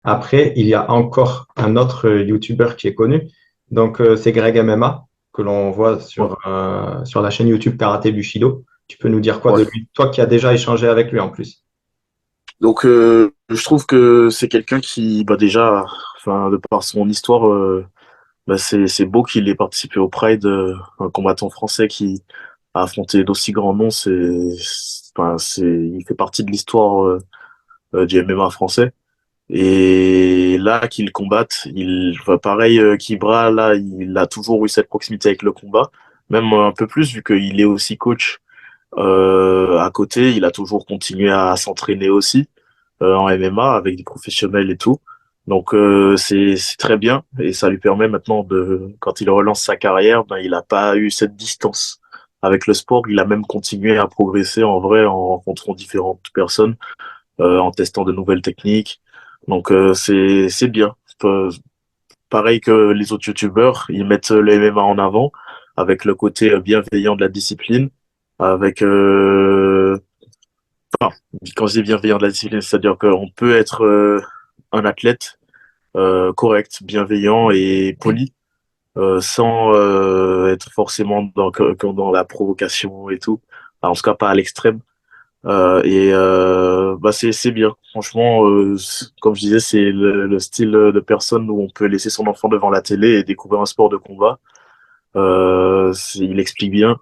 Après, il y a encore un autre YouTuber qui est connu. Donc, c'est Greg MMA, que l'on voit Ouais, sur la chaîne YouTube Karaté Bushido. Tu peux nous dire quoi de ouais. lui? Toi qui as déjà échangé avec lui en plus. Donc, je trouve que c'est quelqu'un qui, bah déjà, enfin, de par son histoire, bah, c'est beau qu'il ait participé au Pride, un combattant français qui a affronté d'aussi grands noms. Enfin, il fait partie de l'histoire du MMA français. Et là, qu'il combatte, enfin, pareil qu'Ibra, là, il a toujours eu cette proximité avec le combat, même un peu plus vu qu'il est aussi coach à côté. Il a toujours continué à s'entraîner aussi en MMA avec des professionnels et tout. Donc c'est très bien et ça lui permet maintenant de quand il relance sa carrière, ben il n'a pas eu cette distance avec le sport. Il a même continué à progresser en vrai en rencontrant différentes personnes, en testant de nouvelles techniques. Donc c'est bien. Pareil que les autres youtubeurs, ils mettent le MMA en avant avec le côté bienveillant de la discipline, avec quand je dis bienveillant de la discipline, c'est-à-dire qu'on peut être un athlète correct, bienveillant et poli, sans être forcément dans la provocation et tout. En tout cas, pas à l'extrême. Bah c'est bien. Franchement, comme je disais, c'est le style de personne où on peut laisser son enfant devant la télé et découvrir un sport de combat. Il explique bien.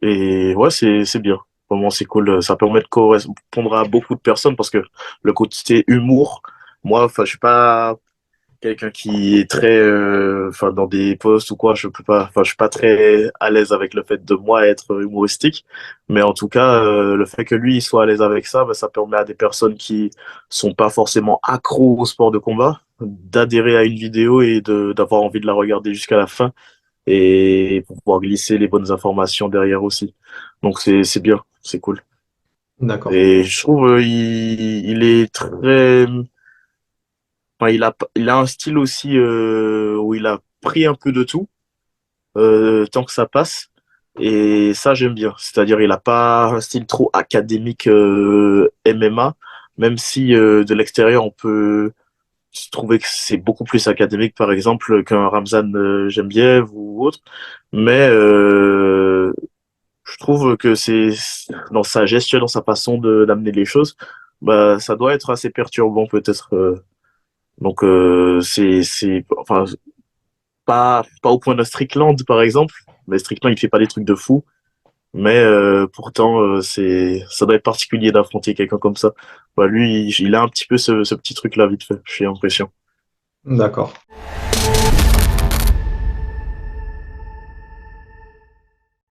Et ouais, c'est bien. Vraiment, c'est cool. Ça permet de correspondre à beaucoup de personnes parce que le côté humour, moi, enfin, je suis pas quelqu'un qui est très, enfin, dans des posts ou quoi, je peux pas, enfin, je suis pas très à l'aise avec le fait de moi être humoristique. Mais en tout cas, le fait que lui il soit à l'aise avec ça, bah, ça permet à des personnes qui sont pas forcément accros au sport de combat d'adhérer à une vidéo et d'avoir envie de la regarder jusqu'à la fin et pour pouvoir glisser les bonnes informations derrière aussi. Donc c'est bien, c'est cool. D'accord. Et je trouve il est très, enfin, il a un style aussi où il a pris un peu de tout tant que ça passe. Et ça j'aime bien. C'est-à-dire il a pas un style trop académique MMA, même si de l'extérieur on peut trouver que c'est beaucoup plus académique par exemple qu'un Ramzan Jembiev ou autre. Mais je trouve que c'est dans sa gestion, dans sa façon de d'amener les choses, bah ça doit être assez perturbant peut-être. Donc enfin pas au point de Strickland par exemple, mais Strickland il fait pas des trucs de fou, mais pourtant c'est ça doit être particulier d'affronter quelqu'un comme ça. Bah lui il a un petit peu ce petit truc là vite fait, j'ai l'impression. D'accord.